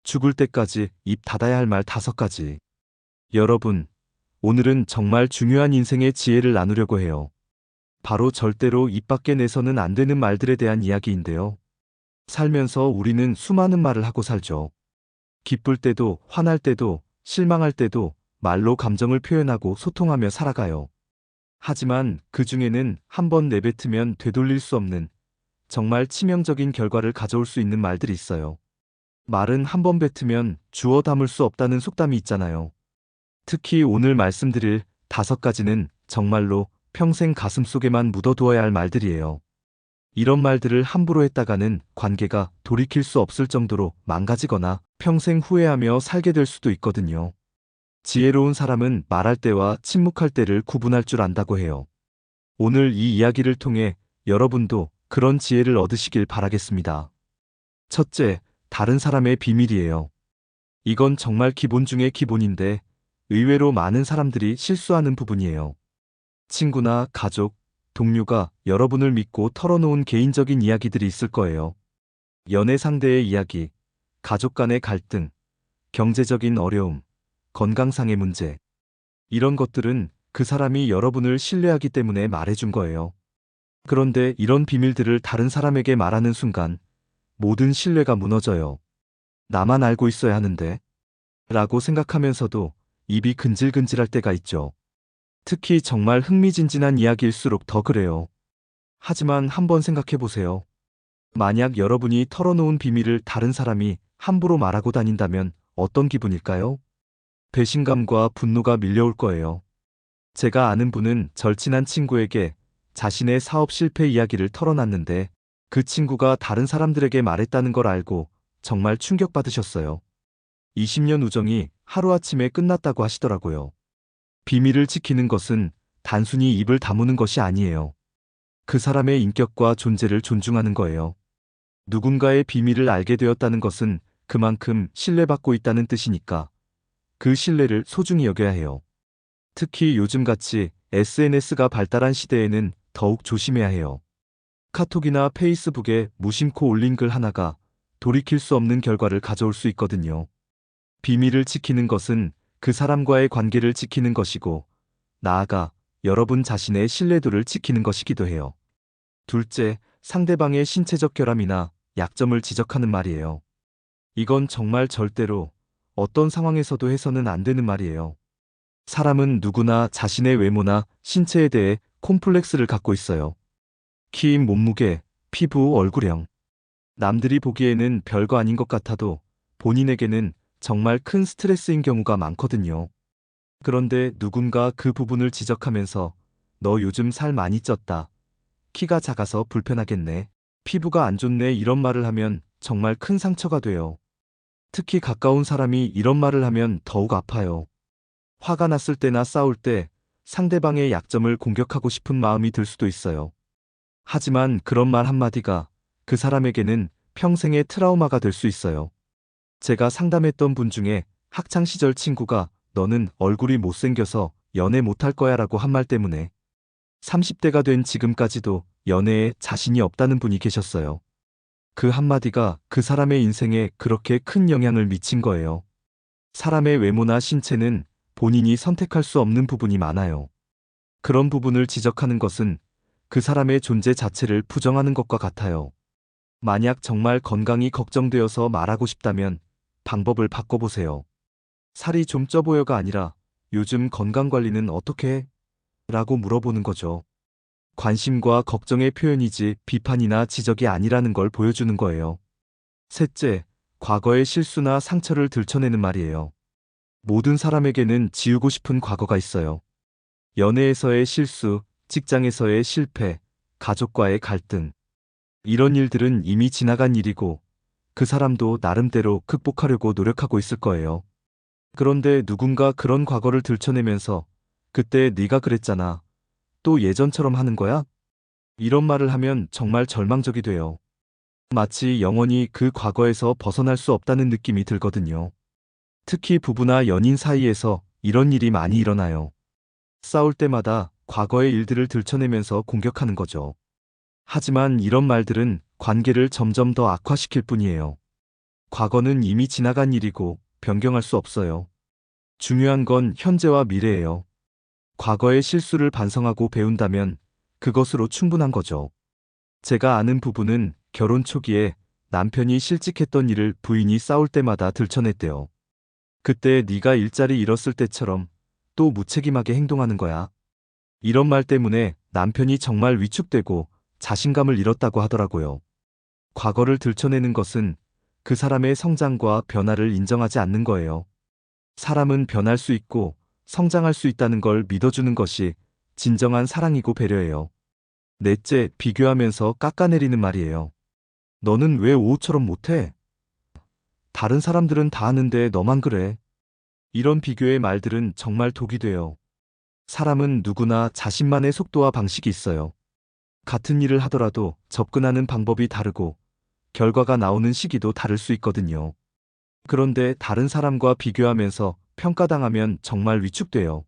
죽을 때까지 입 닫아야 할 말 5가지. 여러분, 오늘은 정말 중요한 인생의 지혜를 나누려고 해요. 바로 절대로 입 밖에 내서는 안 되는 말들에 대한 이야기인데요. 살면서 우리는 수많은 말을 하고 살죠. 기쁠 때도, 화날 때도, 실망할 때도 말로 감정을 표현하고 소통하며 살아가요. 하지만 그 중에는 한 번 내뱉으면 되돌릴 수 없는 정말 치명적인 결과를 가져올 수 있는 말들이 있어요. 말은 한 번 뱉으면 주워 담을 수 없다는 속담이 있잖아요. 특히 오늘 말씀드릴 5가지는 정말로 평생 가슴속에만 묻어두어야 할 말들이에요. 이런 말들을 함부로 했다가는 관계가 돌이킬 수 없을 정도로 망가지거나 평생 후회하며 살게 될 수도 있거든요. 지혜로운 사람은 말할 때와 침묵할 때를 구분할 줄 안다고 해요. 오늘 이 이야기를 통해 여러분도 그런 지혜를 얻으시길 바라겠습니다. 첫째, 다른 사람의 비밀이에요. 이건 정말 기본 중의 기본인데 의외로 많은 사람들이 실수하는 부분이에요. 친구나 가족, 동료가 여러분을 믿고 털어놓은 개인적인 이야기들이 있을 거예요. 연애 상대의 이야기, 가족 간의 갈등, 경제적인 어려움, 건강상의 문제. 이런 것들은 그 사람이 여러분을 신뢰하기 때문에 말해준 거예요. 그런데 이런 비밀들을 다른 사람에게 말하는 순간 모든 신뢰가 무너져요. 나만 알고 있어야 하는데 라고 생각하면서도 입이 근질근질할 때가 있죠. 특히 정말 흥미진진한 이야기일수록 더 그래요. 하지만 한번 생각해 보세요. 만약 여러분이 털어놓은 비밀을 다른 사람이 함부로 말하고 다닌다면 어떤 기분일까요? 배신감과 분노가 밀려올 거예요. 제가 아는 분은 절친한 친구에게 자신의 사업 실패 이야기를 털어놨는데 그 친구가 다른 사람들에게 말했다는 걸 알고 정말 충격받으셨어요. 20년 우정이 하루아침에 끝났다고 하시더라고요. 비밀을 지키는 것은 단순히 입을 다무는 것이 아니에요. 그 사람의 인격과 존재를 존중하는 거예요. 누군가의 비밀을 알게 되었다는 것은 그만큼 신뢰받고 있다는 뜻이니까 그 신뢰를 소중히 여겨야 해요. 특히 요즘같이 SNS가 발달한 시대에는 더욱 조심해야 해요. 카톡이나 페이스북에 무심코 올린 글 하나가 돌이킬 수 없는 결과를 가져올 수 있거든요. 비밀을 지키는 것은 그 사람과의 관계를 지키는 것이고, 나아가 여러분 자신의 신뢰도를 지키는 것이기도 해요. 둘째, 상대방의 신체적 결함이나 약점을 지적하는 말이에요. 이건 정말 절대로 어떤 상황에서도 해서는 안 되는 말이에요. 사람은 누구나 자신의 외모나 신체에 대해 콤플렉스를 갖고 있어요. 키, 몸무게, 피부, 얼굴형. 남들이 보기에는 별거 아닌 것 같아도 본인에게는 정말 큰 스트레스인 경우가 많거든요. 그런데 누군가 그 부분을 지적하면서 너 요즘 살 많이 쪘다. 키가 작아서 불편하겠네. 피부가 안 좋네. 이런 말을 하면 정말 큰 상처가 돼요. 특히 가까운 사람이 이런 말을 하면 더욱 아파요. 화가 났을 때나 싸울 때 상대방의 약점을 공격하고 싶은 마음이 들 수도 있어요. 하지만 그런 말 한마디가 그 사람에게는 평생의 트라우마가 될 수 있어요. 제가 상담했던 분 중에 학창시절 친구가 너는 얼굴이 못생겨서 연애 못할 거야 라고 한 말 때문에 30대가 된 지금까지도 연애에 자신이 없다는 분이 계셨어요. 그 한마디가 그 사람의 인생에 그렇게 큰 영향을 미친 거예요. 사람의 외모나 신체는 본인이 선택할 수 없는 부분이 많아요. 그런 부분을 지적하는 것은 그 사람의 존재 자체를 부정하는 것과 같아요. 만약 정말 건강이 걱정되어서 말하고 싶다면 방법을 바꿔보세요. 살이 좀 쪄 보여가 아니라 요즘 건강관리는 어떻게 해? 라고 물어보는 거죠. 관심과 걱정의 표현이지 비판이나 지적이 아니라는 걸 보여주는 거예요. 셋째, 과거의 실수나 상처를 들춰내는 말이에요. 모든 사람에게는 지우고 싶은 과거가 있어요. 연애에서의 실수, 직장에서의 실패, 가족과의 갈등. 이런 일들은 이미 지나간 일이고 그 사람도 나름대로 극복하려고 노력하고 있을 거예요. 그런데 누군가 그런 과거를 들춰내면서 그때 네가 그랬잖아. 또 예전처럼 하는 거야? 이런 말을 하면 정말 절망적이 돼요. 마치 영원히 그 과거에서 벗어날 수 없다는 느낌이 들거든요. 특히 부부나 연인 사이에서 이런 일이 많이 일어나요. 싸울 때마다 과거의 일들을 들춰내면서 공격하는 거죠. 하지만 이런 말들은 관계를 점점 더 악화시킬 뿐이에요. 과거는 이미 지나간 일이고 변경할 수 없어요. 중요한 건 현재와 미래예요. 과거의 실수를 반성하고 배운다면 그것으로 충분한 거죠. 제가 아는 부부는 결혼 초기에 남편이 실직했던 일을 부인이 싸울 때마다 들춰냈대요. 그때 네가 일자리 잃었을 때처럼 또 무책임하게 행동하는 거야. 이런 말 때문에 남편이 정말 위축되고 자신감을 잃었다고 하더라고요. 과거를 들춰내는 것은 그 사람의 성장과 변화를 인정하지 않는 거예요. 사람은 변할 수 있고 성장할 수 있다는 걸 믿어주는 것이 진정한 사랑이고 배려예요. 넷째, 비교하면서 깎아내리는 말이에요. 너는 왜 오후처럼 못해? 다른 사람들은 다 하는데 너만 그래. 이런 비교의 말들은 정말 독이 돼요. 사람은 누구나 자신만의 속도와 방식이 있어요. 같은 일을 하더라도 접근하는 방법이 다르고 결과가 나오는 시기도 다를 수 있거든요. 그런데 다른 사람과 비교하면서 평가당하면 정말 위축돼요.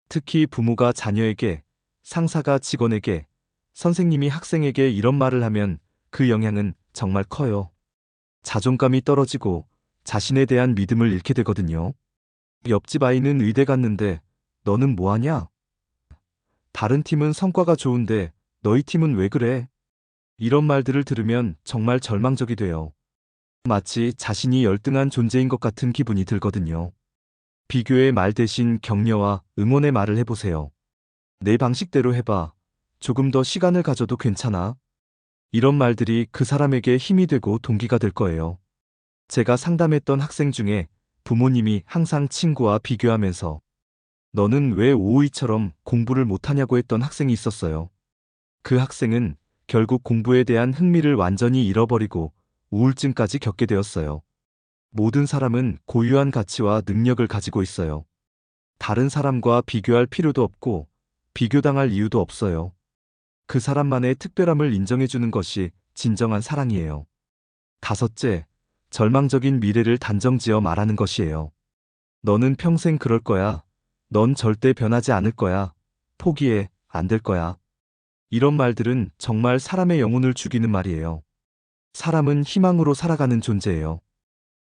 특히 부모가 자녀에게, 상사가 직원에게, 선생님이 학생에게 이런 말을 하면 그 영향은 정말 커요. 자존감이 떨어지고 자신에 대한 믿음을 잃게 되거든요. 옆집 아이는 의대 갔는데 너는 뭐 하냐? 다른 팀은 성과가 좋은데 너희 팀은 왜 그래? 이런 말들을 들으면 정말 절망적이 돼요. 마치 자신이 열등한 존재인 것 같은 기분이 들거든요. 비교의 말 대신 격려와 응원의 말을 해보세요. 내 방식대로 해봐. 조금 더 시간을 가져도 괜찮아. 이런 말들이 그 사람에게 힘이 되고 동기가 될 거예요. 제가 상담했던 학생 중에 부모님이 항상 친구와 비교하면서 너는 왜 오이처럼 공부를 못하냐고 했던 학생이 있었어요. 그 학생은 결국 공부에 대한 흥미를 완전히 잃어버리고 우울증까지 겪게 되었어요. 모든 사람은 고유한 가치와 능력을 가지고 있어요. 다른 사람과 비교할 필요도 없고 비교당할 이유도 없어요. 그 사람만의 특별함을 인정해주는 것이 진정한 사랑이에요. 다섯째, 절망적인 미래를 단정지어 말하는 것이에요. 너는 평생 그럴 거야. 넌 절대 변하지 않을 거야. 포기해. 안 될 거야. 이런 말들은 정말 사람의 영혼을 죽이는 말이에요. 사람은 희망으로 살아가는 존재예요.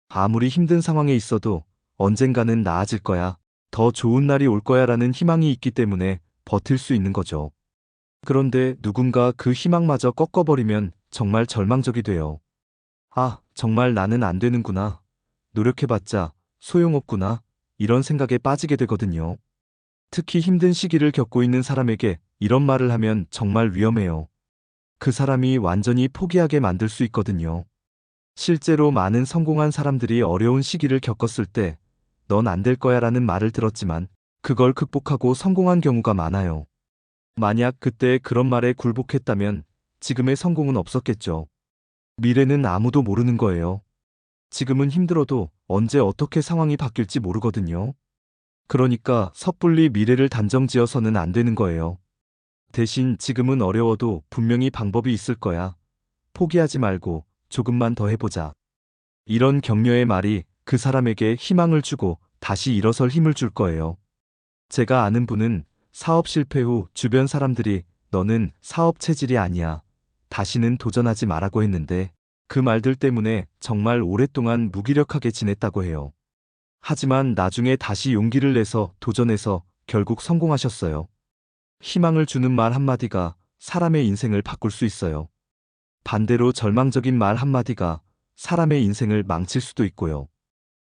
아무리 힘든 상황에 있어도 언젠가는 나아질 거야. 더 좋은 날이 올 거야라는 희망이 있기 때문에 버틸 수 있는 거죠. 그런데 누군가 그 희망마저 꺾어버리면 정말 절망적이 돼요. 아, 정말 나는 안 되는구나. 노력해봤자 소용없구나. 이런 생각에 빠지게 되거든요. 특히 힘든 시기를 겪고 있는 사람에게 이런 말을 하면 정말 위험해요. 그 사람이 완전히 포기하게 만들 수 있거든요. 실제로 많은 성공한 사람들이 어려운 시기를 겪었을 때, 넌 안 될 거야 라는 말을 들었지만, 그걸 극복하고 성공한 경우가 많아요. 만약 그때 그런 말에 굴복했다면, 지금의 성공은 없었겠죠. 미래는 아무도 모르는 거예요. 지금은 힘들어도 언제 어떻게 상황이 바뀔지 모르거든요. 그러니까 섣불리 미래를 단정지어서는 안 되는 거예요. 대신 지금은 어려워도 분명히 방법이 있을 거야. 포기하지 말고 조금만 더 해보자. 이런 격려의 말이 그 사람에게 희망을 주고 다시 일어설 힘을 줄 거예요. 제가 아는 분은 사업 실패 후 주변 사람들이 너는 사업 체질이 아니야. 다시는 도전하지 말라고 했는데 그 말들 때문에 정말 오랫동안 무기력하게 지냈다고 해요. 하지만 나중에 다시 용기를 내서 도전해서 결국 성공하셨어요. 희망을 주는 말 한마디가 사람의 인생을 바꿀 수 있어요. 반대로 절망적인 말 한마디가 사람의 인생을 망칠 수도 있고요.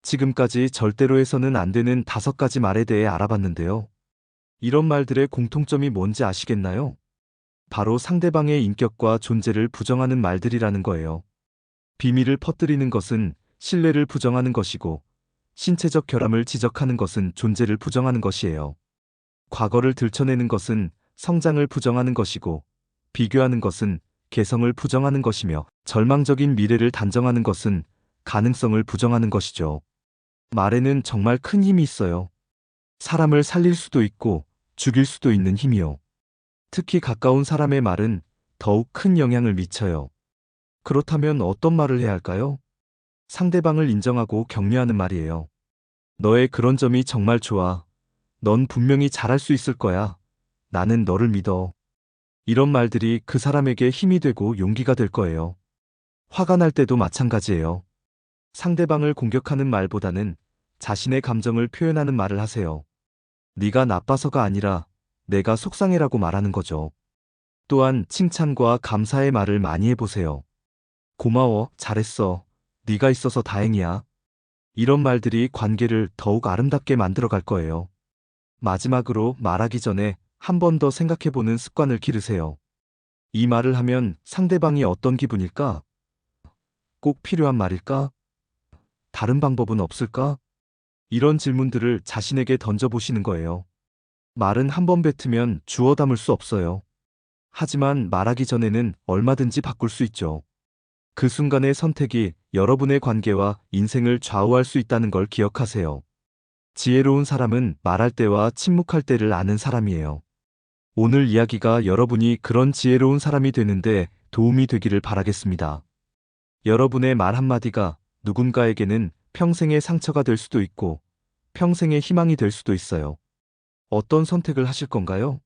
지금까지 절대로 해서는 안 되는 5가지 말에 대해 알아봤는데요. 이런 말들의 공통점이 뭔지 아시겠나요? 바로 상대방의 인격과 존재를 부정하는 말들이라는 거예요. 비밀을 퍼뜨리는 것은 신뢰를 부정하는 것이고, 신체적 결함을 지적하는 것은 존재를 부정하는 것이에요. 과거를 들춰내는 것은 성장을 부정하는 것이고, 비교하는 것은 개성을 부정하는 것이며, 절망적인 미래를 단정하는 것은 가능성을 부정하는 것이죠. 말에는 정말 큰 힘이 있어요. 사람을 살릴 수도 있고, 죽일 수도 있는 힘이요. 특히 가까운 사람의 말은 더욱 큰 영향을 미쳐요. 그렇다면 어떤 말을 해야 할까요? 상대방을 인정하고 격려하는 말이에요. 너의 그런 점이 정말 좋아. 넌 분명히 잘할 수 있을 거야. 나는 너를 믿어. 이런 말들이 그 사람에게 힘이 되고 용기가 될 거예요. 화가 날 때도 마찬가지예요. 상대방을 공격하는 말보다는 자신의 감정을 표현하는 말을 하세요. 네가 나빠서가 아니라 내가 속상해라고 말하는 거죠. 또한 칭찬과 감사의 말을 많이 해보세요. 고마워, 잘했어, 네가 있어서 다행이야. 이런 말들이 관계를 더욱 아름답게 만들어갈 거예요. 마지막으로 말하기 전에 한 번 더 생각해보는 습관을 기르세요. 이 말을 하면 상대방이 어떤 기분일까? 꼭 필요한 말일까? 다른 방법은 없을까? 이런 질문들을 자신에게 던져보시는 거예요. 말은 한 번 뱉으면 주워 담을 수 없어요. 하지만 말하기 전에는 얼마든지 바꿀 수 있죠. 그 순간의 선택이 여러분의 관계와 인생을 좌우할 수 있다는 걸 기억하세요. 지혜로운 사람은 말할 때와 침묵할 때를 아는 사람이에요. 오늘 이야기가 여러분이 그런 지혜로운 사람이 되는데 도움이 되기를 바라겠습니다. 여러분의 말 한마디가 누군가에게는 평생의 상처가 될 수도 있고 평생의 희망이 될 수도 있어요. 어떤 선택을 하실 건가요?